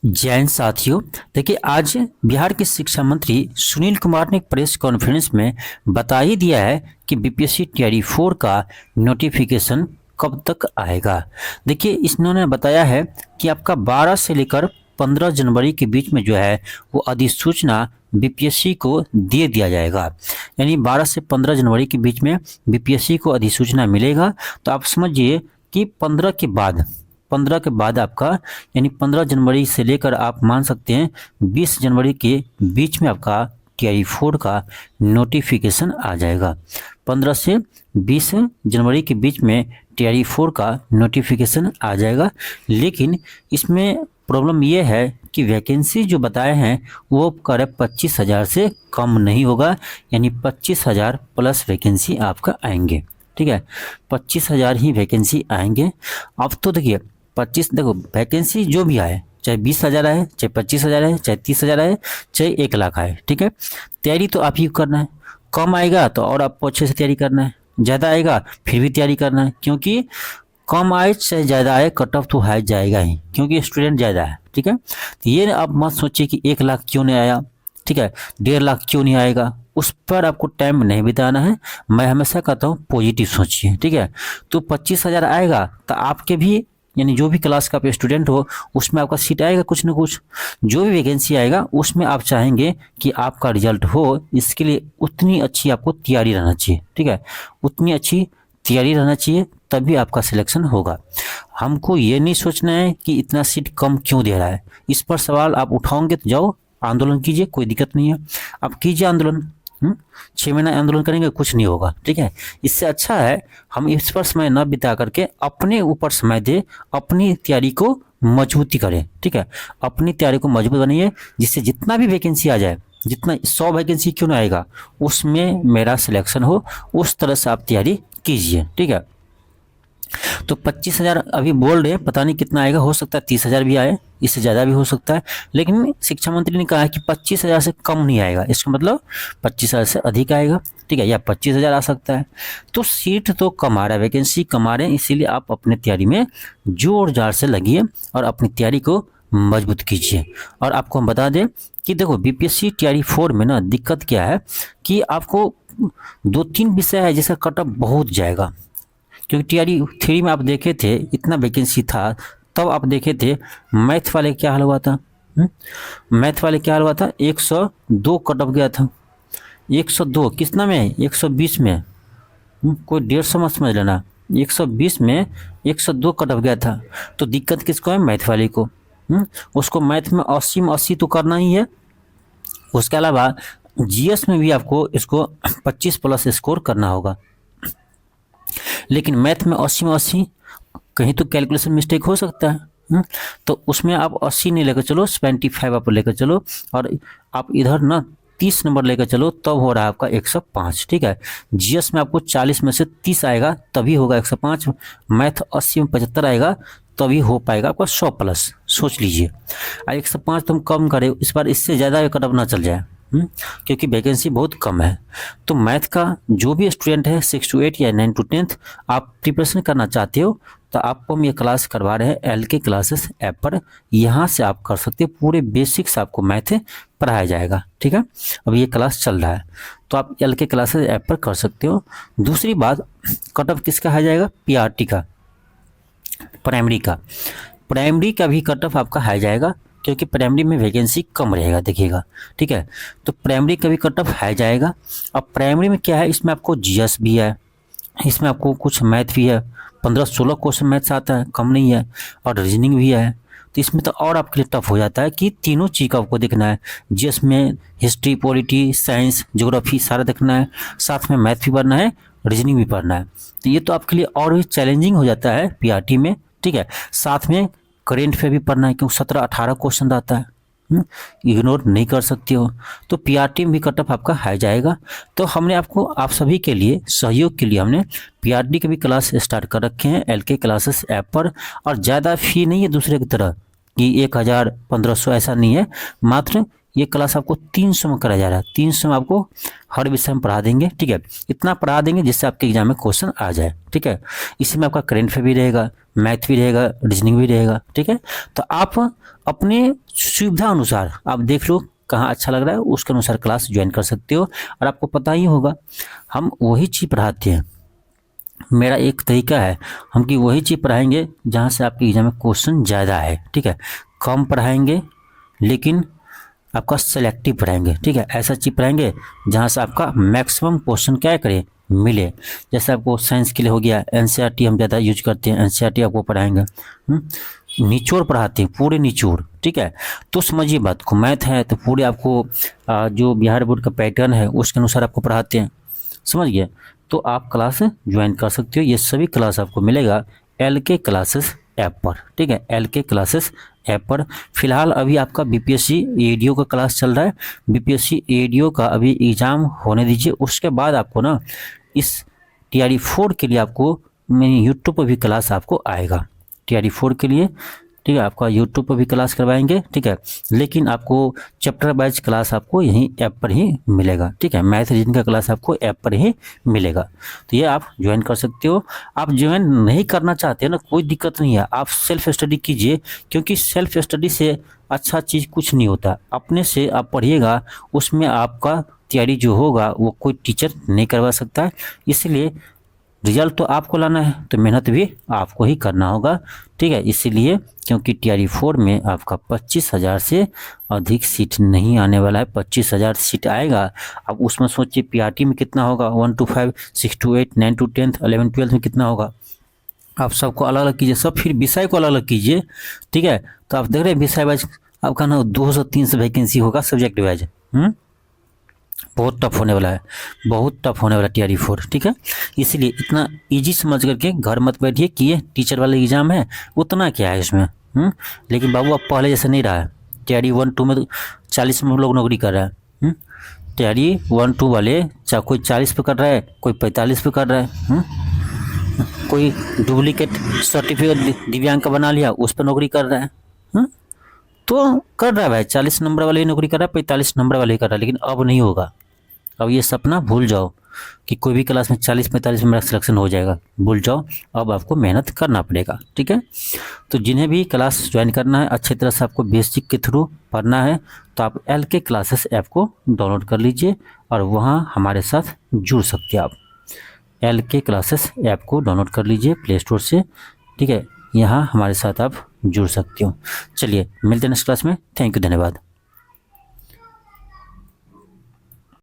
जैन साथियों, देखिए आज बिहार के शिक्षा मंत्री सुनील कुमार ने एक प्रेस कॉन्फ्रेंस में बता ही दिया है कि बीपीएससी टीआरई 4 का नोटिफिकेशन कब तक आएगा। देखिए इन्होंने बताया है कि आपका 12 से लेकर 15 जनवरी के बीच में जो है वो अधिसूचना बीपीएससी को दे दिया जाएगा। यानी 12 से 15 जनवरी के बीच में बीपीएससी को अधिसूचना मिलेगा। तो आप समझिए कि 15 के बाद आपका यानी 15 जनवरी से लेकर आप मान सकते हैं 20 जनवरी के बीच में आपका टीआरई 4 का नोटिफिकेशन आ जाएगा। 15 से 20 जनवरी के बीच में टीआरई 4 का नोटिफिकेशन आ जाएगा। लेकिन इसमें प्रॉब्लम ये है कि वैकेंसी जो बताए हैं वो करीब 25,000 से कम नहीं होगा, यानी 25,000 प्लस वैकेंसी आपका आएंगे। ठीक है, 25,000 ही वैकेंसी आएंगे। अब तो देखिए देखो वैकेंसी जो भी आए, चाहे 20,000 आए, चाहे 25,000 आए, चाहे 30,000 आए, चाहे 1 लाख आए, ठीक है, तैयारी तो आप ही करना है। कम आएगा तो और आपको अच्छे से तैयारी करना है, ज़्यादा आएगा फिर भी तैयारी करना है, क्योंकि कम आए चाहे ज़्यादा आए कट ऑफ तो हाई जाएगा ही, क्योंकि स्टूडेंट ज़्यादा है। ठीक है, तो ये आप मत सोचिए कि 1 लाख क्यों नहीं आया, ठीक है, 1.5 लाख क्यों नहीं आएगा, उस पर आपको टाइम नहीं बिताना है। मैं हमेशा कहता हूँ पॉजिटिव सोचिए। ठीक है, तो 25,000 आएगा तो आपके भी यानी जो भी क्लास का आप स्टूडेंट हो उसमें आपका सीट आएगा कुछ ना कुछ। जो भी वैकेंसी आएगा उसमें आप चाहेंगे कि आपका रिजल्ट हो, इसके लिए उतनी अच्छी आपको तैयारी रहना चाहिए। ठीक है, उतनी अच्छी तैयारी रहना चाहिए तभी आपका सिलेक्शन होगा। हमको ये नहीं सोचना है कि इतना सीट कम क्यों दे रहा है। इस पर सवाल आप उठाओगे तो जाओ आंदोलन कीजिए, कोई दिक्कत नहीं है, आप कीजिए आंदोलन। 6 महीना आंदोलन करेंगे कुछ नहीं होगा। ठीक है, इससे अच्छा है हम इस पर समय न बिता करके अपने ऊपर समय दे, अपनी तैयारी को मजबूती करें। ठीक है, अपनी तैयारी को मजबूत बनाइए, जिससे जितना भी वैकेंसी आ जाए, जितना 100 वैकेंसी क्यों ना आएगा उसमें मेरा सिलेक्शन हो, उस तरह से आप तैयारी कीजिए। ठीक है, तो 25,000 अभी बोल रहे हैं, पता नहीं कितना आएगा, हो सकता है 30,000 भी आए, इससे ज़्यादा भी हो सकता है। लेकिन शिक्षा मंत्री ने कहा है कि 25,000 से कम नहीं आएगा, इसका मतलब 25,000 से अधिक आएगा। ठीक है, या 25,000 आ सकता है। तो सीट तो कम आ रहा है, वैकेंसी कम आ रहे हैं, इसीलिए आप अपने तैयारी में जोर जार से लगिए और अपनी तैयारी को मजबूत कीजिए। और आपको हम बता दें कि देखो बीपीएससी टीआरई 4 में ना दिक्कत क्या है कि आपको 2-3 विषय है जिसका कट ऑफ बहुत जाएगा। क्योंकि टीआरई 3 में आप देखे थे इतना वैकेंसी था, तब आप देखे थे मैथ वाले क्या हाल हुआ था। मैथ वाले क्या हाल हुआ था, 102 कट ऑफ गया था। 102 कितना में, 120 में, कोई 150 मत समझ लेना, 120 में 102 कट ऑफ गया था। तो दिक्कत किसको है, मैथ वाले को। उसको मैथ में 80 में 80 तो करना ही है। उसके अलावा जीएस में भी आपको इसको 25 प्लस स्कोर करना होगा। लेकिन मैथ में 80 में 80 कहीं तो कैलकुलेशन मिस्टेक हो सकता है। तो उसमें आप 80 नहीं लेकर चलो, 75 आप लेकर चलो, और आप इधर ना 30 नंबर लेकर चलो, तब हो रहा है आपका 105। ठीक है, जीएस में आपको 40 में से 30 आएगा तभी होगा 105। मैथ 80 में 75 आएगा तभी हो पाएगा आपका 100 प्लस। सोच लीजिए, 105 तो हम कम करें इस बार, इससे ज़्यादा कट ऑफ ना चल जाए, क्योंकि वैकेंसी बहुत कम है। तो मैथ का जो भी स्टूडेंट है 6 to 8 या 9 to 10th आप प्रिपरेशन करना चाहते हो तो आपको हम ये क्लास करवा रहे हैं एलके क्लासेस ऐप पर। यहाँ से आप कर सकते हो, पूरे बेसिक्स आपको मैथ पढ़ाया जाएगा। ठीक है, अब ये क्लास चल रहा है तो आप एलके क्लासेस ऐप पर कर सकते हो। दूसरी बात, कट ऑफ किसका आ जाएगा, पीआरटी का, प्राइमरी का भी कट ऑफ आपका हाई जाएगा, क्योंकि प्राइमरी में वैकेंसी कम रहेगा देखिएगा। ठीक है, तो प्राइमरी का भी कट ऑफ हाई जाएगा। अब प्राइमरी में क्या है, इसमें आपको जीएस भी है, इसमें आपको कुछ मैथ भी है, 15-16 क्वेश्चन मैथ्स आता है, कम नहीं है, और रीजनिंग भी है। तो इसमें तो और आपके लिए टफ हो जाता है कि तीनों चीज़ का आपको देखना है। जीएस में हिस्ट्री, पॉलिटी, साइंस, ज्योग्राफी सारा देखना है, साथ में मैथ भी पढ़ना है, रीजनिंग भी पढ़ना है। तो ये तो आपके लिए और भी चैलेंजिंग हो जाता है पीआरटी में। ठीक है, साथ में करेंट पे भी पढ़ना है, क्योंकि 17-18 क्वेश्चन आता है, इग्नोर नहीं कर सकते हो। तो पीआरटी में भी कट ऑफ आपका हाई जाएगा। तो हमने आपको आप सभी के लिए सहयोग के लिए हमने पीआरटी के भी क्लास स्टार्ट कर रखे हैं एलके क्लासेस ऐप पर। और ज़्यादा फी नहीं है दूसरे की तरह कि 1,000 1500, ऐसा नहीं है, मात्र ये क्लास आपको 300 में कराया जा रहा है। 300 में आपको हर विषय में पढ़ा देंगे, ठीक है। इतना पढ़ा देंगे जिससे आपके एग्जाम में क्वेश्चन आ जाए, ठीक है। इसी में आपका करेंट अफेयर भी रहेगा, मैथ भी रहेगा, रीजनिंग भी रहेगा, ठीक है। तो आप अपने सुविधा अनुसार आप देख लो कहाँ अच्छा लग रहा है, उसके अनुसार क्लास ज्वाइन कर सकते हो। और आपको पता ही होगा हम वही चीज़ पढ़ाते हैं। मेरा एक तरीका है, हम कि वही चीज़ पढ़ाएंगे जहाँ से आपके एग्जाम में क्वेश्चन ज़्यादा है, ठीक है। कम पढ़ाएंगे लेकिन आपका सेलेक्टिव पढ़ाएंगे, ठीक है। ऐसा चीज़ पढ़ाएंगे जहाँ से आपका मैक्सिमम क्वेश्चन क्या करे, मिले। जैसे आपको साइंस के लिए हो गया एनसीईआरटी, हम ज़्यादा यूज करते हैं, एनसीईआरटी आपको पढ़ाएंगे। निचोड़ पढ़ाते हैं, पूरे निचोड़, ठीक है। तो समझिए बात को, मैथ है तो पूरे आपको जो बिहार बोर्ड का पैटर्न है उसके अनुसार आपको पढ़ाते हैं, समझ गए। तो आप क्लास ज्वाइन कर सकते हो। ये सभी क्लास आपको मिलेगा LK क्लासेस ऐप पर, ठीक है। LK क्लासेस ऐप पर फिलहाल अभी आपका बीपीएससी एडीओ का क्लास चल रहा है। बीपीएससी एडीओ का अभी एग्ज़ाम होने दीजिए, उसके बाद आपको ना इस TRE 4 के लिए आपको मेरी यूट्यूब पर भी क्लास आपको आएगा। TRE 4 के लिए, ठीक है, आपका यूट्यूब पर भी क्लास करवाएंगे, ठीक है। लेकिन आपको चैप्टर वाइज क्लास आपको यहीं ऐप पर ही मिलेगा, ठीक है। मैथ रीजनिंग का क्लास आपको ऐप पर ही मिलेगा। तो ये आप ज्वाइन कर सकते हो। आप ज्वाइन नहीं करना चाहते हो ना, कोई दिक्कत नहीं है, आप सेल्फ स्टडी कीजिए, क्योंकि सेल्फ स्टडी से अच्छा चीज़ कुछ नहीं होता। अपने से आप पढ़िएगा, उसमें आपका तैयारी जो होगा वो कोई टीचर नहीं करवा सकता है। इसलिए रिजल्ट तो आपको लाना है, तो मेहनत भी आपको ही करना होगा, ठीक है। इसीलिए क्योंकि TRE 4 में आपका 25,000 से अधिक सीट नहीं आने वाला है। 25,000 सीट आएगा। अब उसमें सोचिए PRT में कितना होगा, 1 to 5, 6 to 8, 9 to 10, 11 12 में कितना होगा। आप सबको अलग अलग कीजिए, सब फिर विषय को अलग अलग कीजिए, ठीक है। तो आप देख रहे हैं विषय वाइज आपका ना 200-300 वैकेंसी होगा सब्जेक्ट वाइज। बहुत टफ होने वाला है, बहुत टफ होने वाला TRE 4, ठीक है। इसलिए इतना इजी समझ करके घर मत बैठिए कि ये टीचर वाला एग्जाम है, उतना क्या है इसमें। लेकिन बाबू अब पहले जैसे नहीं रहा है। TRE 1 2 में तो 40 में लोग नौकरी कर रहा है। TRE 1 2 वाले चाहे कोई 40 पे कर रहा है, कोई 45 पे कर रहा है। कोई डुप्लीकेट सर्टिफिकेट दिव्यांग का बना लिया, उस पर नौकरी कर रहा है। तो कर रहा है भाई, 40 नंबर वाले नौकरी कर रहा है, 45 नंबर वाले कर रहा है। लेकिन अब नहीं होगा। अब ये सपना भूल जाओ कि कोई भी क्लास में 40-45 में मेरा सिलेक्शन हो जाएगा, भूल जाओ। अब आपको मेहनत करना पड़ेगा, ठीक है। तो जिन्हें भी क्लास ज्वाइन करना है, अच्छी तरह से आपको बेसिक के थ्रू पढ़ना है, तो आप LK क्लासेस ऐप को डाउनलोड कर लीजिए और वहाँ हमारे साथ जुड़ सकते हैं। आप LK क्लासेस ऐप को डाउनलोड कर लीजिए प्ले स्टोर से, ठीक है। यहाँ हमारे साथ आप जुड़ सकते हो। चलिए मिलते हैं नेक्स्ट क्लास में। थैंक यू, धन्यवाद।